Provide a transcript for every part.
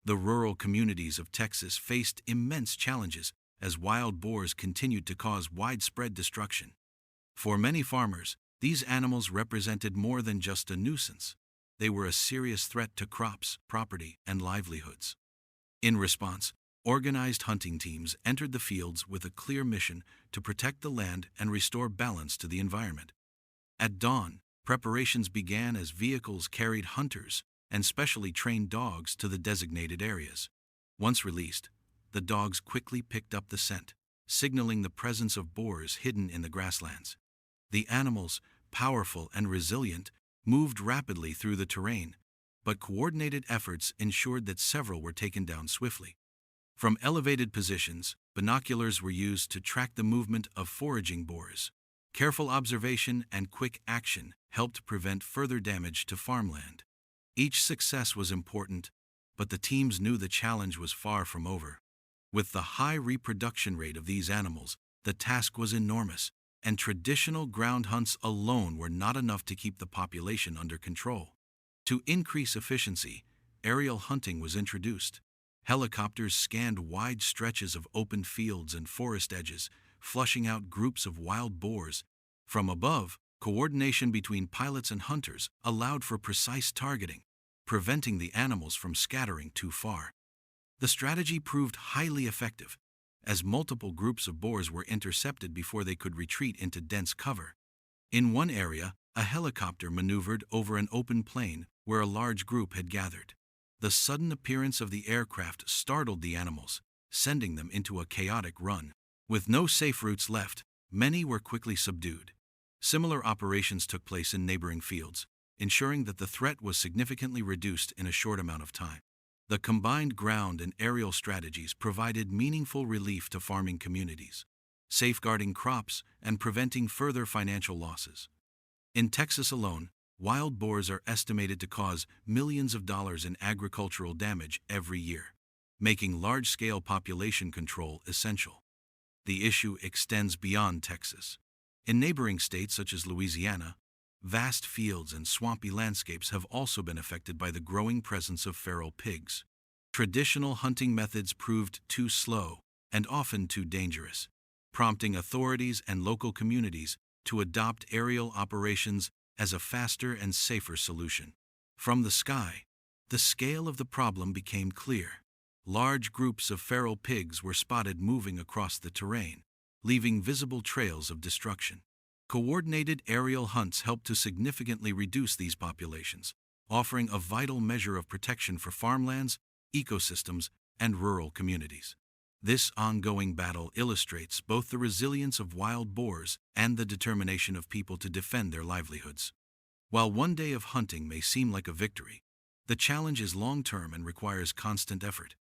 The rural communities of Texas faced immense challenges as wild boars continued to cause widespread destruction. For many farmers, these animals represented more than just a nuisance. They were a serious threat to crops, property, and livelihoods. In response, organized hunting teams entered the fields with a clear mission to protect the land and restore balance to the environment. At dawn, preparations began as vehicles carried hunters and specially trained dogs to the designated areas. Once released, the dogs quickly picked up the scent, signaling the presence of boars hidden in the grasslands. The animals, powerful and resilient, moved rapidly through the terrain, but coordinated efforts ensured that several were taken down swiftly. From elevated positions, binoculars were used to track the movement of foraging boars. Careful observation and quick action helped prevent further damage to farmland. Each success was important, but the teams knew the challenge was far from over. With the high reproduction rate of these animals, the task was enormous, and traditional ground hunts alone were not enough to keep the population under control. To increase efficiency, aerial hunting was introduced. Helicopters scanned wide stretches of open fields and forest edges, flushing out groups of wild boars. From above, coordination between pilots and hunters allowed for precise targeting, preventing the animals from scattering too far. The strategy proved highly effective, as multiple groups of boars were intercepted before they could retreat into dense cover. In one area, a helicopter maneuvered over an open plain where a large group had gathered. The sudden appearance of the aircraft startled the animals, sending them into a chaotic run. With no safe routes left, many were quickly subdued. Similar operations took place in neighboring fields, ensuring that the threat was significantly reduced in a short amount of time. The combined ground and aerial strategies provided meaningful relief to farming communities, safeguarding crops and preventing further financial losses. In Texas alone, wild boars are estimated to cause millions of dollars in agricultural damage every year, making large-scale population control essential. The issue extends beyond Texas. In neighboring states such as Louisiana, vast fields and swampy landscapes have also been affected by the growing presence of feral pigs. Traditional hunting methods proved too slow and often too dangerous, prompting authorities and local communities to adopt aerial operations as a faster and safer solution. From the sky, the scale of the problem became clear. Large groups of feral pigs were spotted moving across the terrain, leaving visible trails of destruction. Coordinated aerial hunts helped to significantly reduce these populations, offering a vital measure of protection for farmlands, ecosystems, and rural communities. This ongoing battle illustrates both the resilience of wild boars and the determination of people to defend their livelihoods. While one day of hunting may seem like a victory, the challenge is long-term and requires constant effort.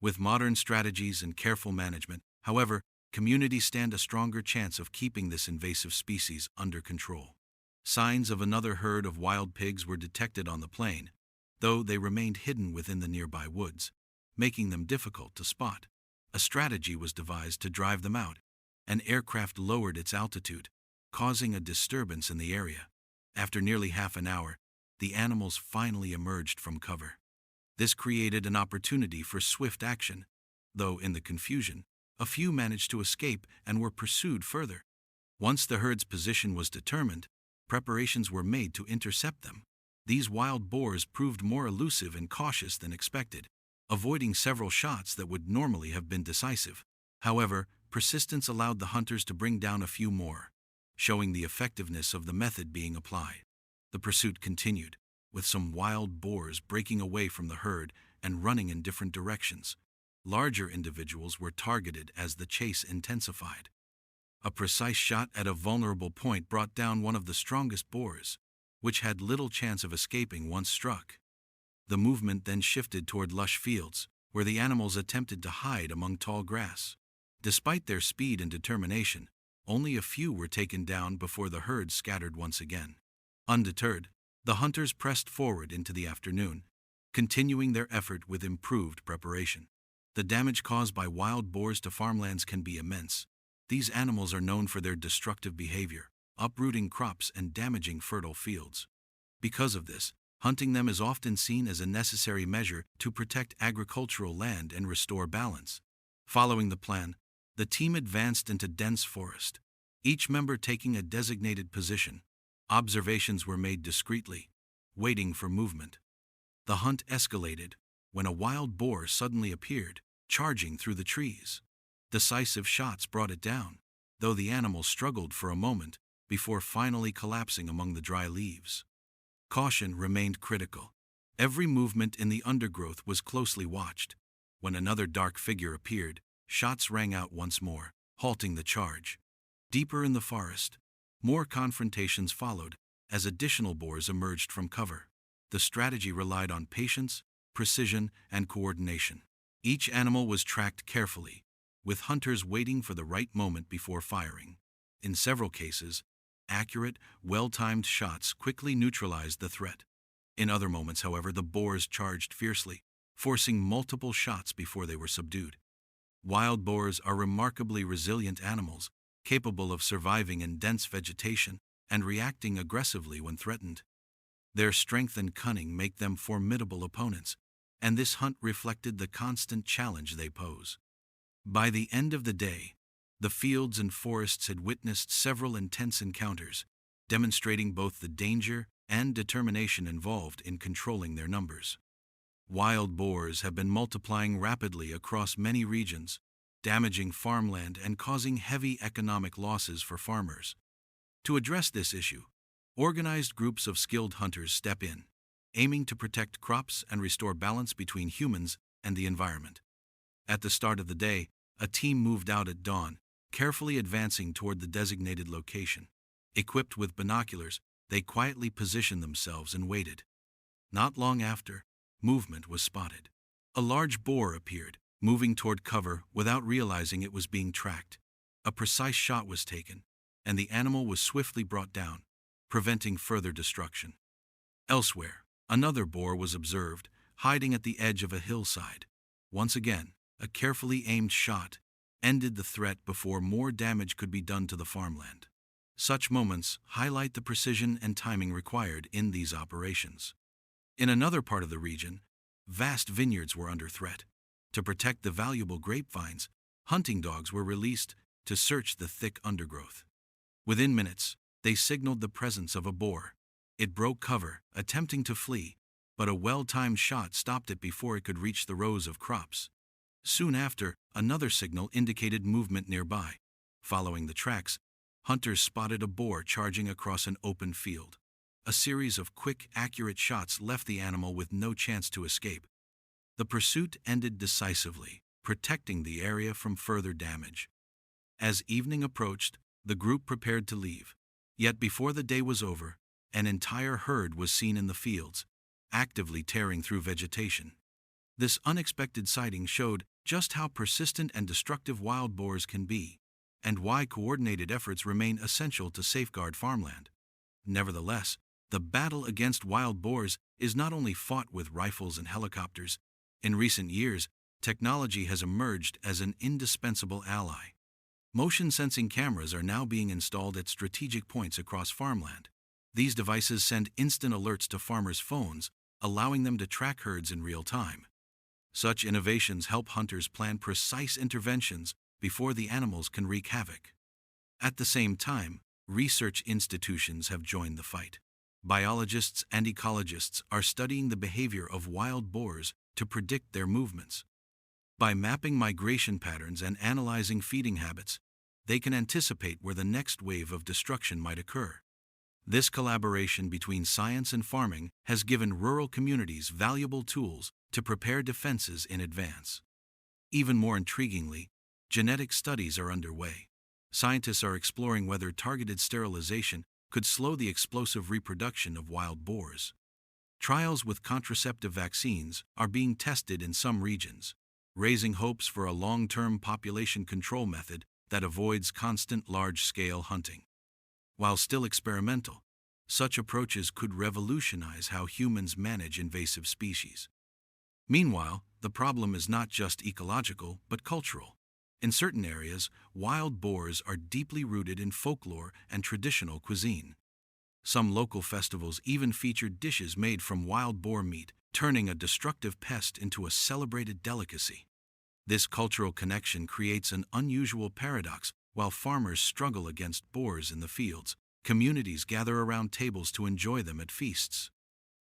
With modern strategies and careful management, however, communities stand a stronger chance of keeping this invasive species under control. Signs of another herd of wild pigs were detected on the plain, though they remained hidden within the nearby woods, making them difficult to spot. A strategy was devised to drive them out. An aircraft lowered its altitude, causing a disturbance in the area. After nearly half an hour, the animals finally emerged from cover. This created an opportunity for swift action, though in the confusion, a few managed to escape and were pursued further. Once the herd's position was determined, preparations were made to intercept them. These wild boars proved more elusive and cautious than expected, avoiding several shots that would normally have been decisive. However, persistence allowed the hunters to bring down a few more, showing the effectiveness of the method being applied. The pursuit continued, with some wild boars breaking away from the herd and running in different directions. Larger individuals were targeted as the chase intensified. A precise shot at a vulnerable point brought down one of the strongest boars, which had little chance of escaping once struck. The movement then shifted toward lush fields, where the animals attempted to hide among tall grass. Despite their speed and determination, only a few were taken down before the herd scattered once again. Undeterred, the hunters pressed forward into the afternoon, continuing their effort with improved preparation. The damage caused by wild boars to farmlands can be immense. These animals are known for their destructive behavior, uprooting crops and damaging fertile fields. Because of this, Hunting them is often seen as a necessary measure to protect agricultural land and restore balance. Following the plan, the team advanced into dense forest, each member taking a designated position. Observations were made discreetly, waiting for movement. The hunt escalated when a wild boar suddenly appeared, charging through the trees. Decisive shots brought it down, though the animal struggled for a moment before finally collapsing among the dry leaves. Caution remained critical. Every movement in the undergrowth was closely watched. When another dark figure appeared, shots rang out once more, halting the charge. Deeper in the forest, more confrontations followed as additional boars emerged from cover. The strategy relied on patience, precision, and coordination. Each animal was tracked carefully, with hunters waiting for the right moment before firing. In several cases, accurate, well-timed shots quickly neutralized the threat. In other moments, however, the boars charged fiercely, forcing multiple shots before they were subdued. Wild boars are remarkably resilient animals, capable of surviving in dense vegetation and reacting aggressively when threatened. Their strength and cunning make them formidable opponents, and this hunt reflected the constant challenge they pose. By the end of the day, the fields and forests had witnessed several intense encounters, demonstrating both the danger and determination involved in controlling their numbers. Wild boars have been multiplying rapidly across many regions, damaging farmland and causing heavy economic losses for farmers. To address this issue, organized groups of skilled hunters step in, aiming to protect crops and restore balance between humans and the environment. At the start of the day, a team moved out at dawn, carefully advancing toward the designated location. Equipped with binoculars, they quietly positioned themselves and waited. Not long after, movement was spotted. A large boar appeared, moving toward cover without realizing it was being tracked. A precise shot was taken, and the animal was swiftly brought down, preventing further destruction. Elsewhere, another boar was observed, hiding at the edge of a hillside. Once again, a carefully aimed shot ended the threat before more damage could be done to the farmland. Such moments highlight the precision and timing required in these operations. In another part of the region, vast vineyards were under threat. To protect the valuable grapevines, hunting dogs were released to search the thick undergrowth. Within minutes, they signaled the presence of a boar. It broke cover, attempting to flee, but a well-timed shot stopped it before it could reach the rows of crops. Soon after, another signal indicated movement nearby. Following the tracks, hunters spotted a boar charging across an open field. A series of quick, accurate shots left the animal with no chance to escape. The pursuit ended decisively, protecting the area from further damage. As evening approached, the group prepared to leave. Yet before the day was over, an entire herd was seen in the fields, actively tearing through vegetation. This unexpected sighting showed just how persistent and destructive wild boars can be, and why coordinated efforts remain essential to safeguard farmland. Nevertheless, the battle against wild boars is not only fought with rifles and helicopters. In recent years, technology has emerged as an indispensable ally. Motion sensing cameras are now being installed at strategic points across farmland. These devices send instant alerts to farmers' phones, allowing them to track herds in real time. Such innovations help hunters plan precise interventions before the animals can wreak havoc. At the same time, research institutions have joined the fight. Biologists and ecologists are studying the behavior of wild boars to predict their movements. By mapping migration patterns and analyzing feeding habits, they can anticipate where the next wave of destruction might occur. This collaboration between science and farming has given rural communities valuable tools to prepare defenses in advance. Even more intriguingly, genetic studies are underway. Scientists are exploring whether targeted sterilization could slow the explosive reproduction of wild boars. Trials with contraceptive vaccines are being tested in some regions, raising hopes for a long-term population control method that avoids constant large-scale hunting. While still experimental, such approaches could revolutionize how humans manage invasive species. Meanwhile, the problem is not just ecological but cultural. In certain areas, wild boars are deeply rooted in folklore and traditional cuisine. Some local festivals even featured dishes made from wild boar meat, turning a destructive pest into a celebrated delicacy. This cultural connection creates an unusual paradox. While farmers struggle against boars in the fields, communities gather around tables to enjoy them at feasts.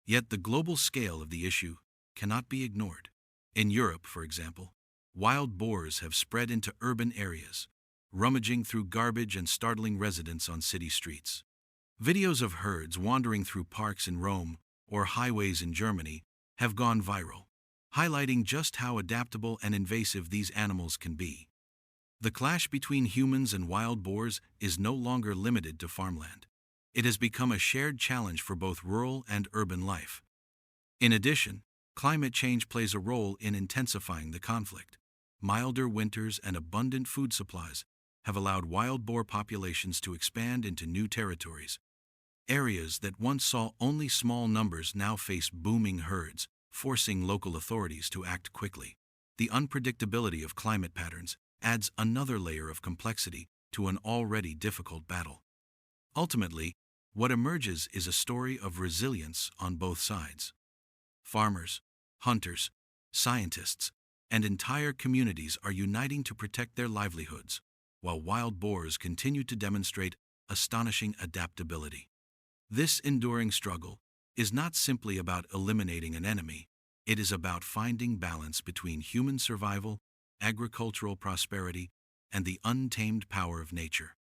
Yet the global scale of the issue cannot be ignored. In Europe, for example, wild boars have spread into urban areas, rummaging through garbage and startling residents on city streets. Videos of herds wandering through parks in Rome or highways in Germany have gone viral, highlighting just how adaptable and invasive these animals can be. The clash between humans and wild boars is no longer limited to farmland. It has become a shared challenge for both rural and urban life. In addition, climate change plays a role in intensifying the conflict. Milder winters and abundant food supplies have allowed wild boar populations to expand into new territories. Areas that once saw only small numbers now face booming herds, forcing local authorities to act quickly. The unpredictability of climate patterns adds another layer of complexity to an already difficult battle. Ultimately, what emerges is a story of resilience on both sides. Farmers, hunters, scientists, and entire communities are uniting to protect their livelihoods, while wild boars continue to demonstrate astonishing adaptability. This enduring struggle is not simply about eliminating an enemy, it is about finding balance between human survival, agricultural prosperity, and the untamed power of nature.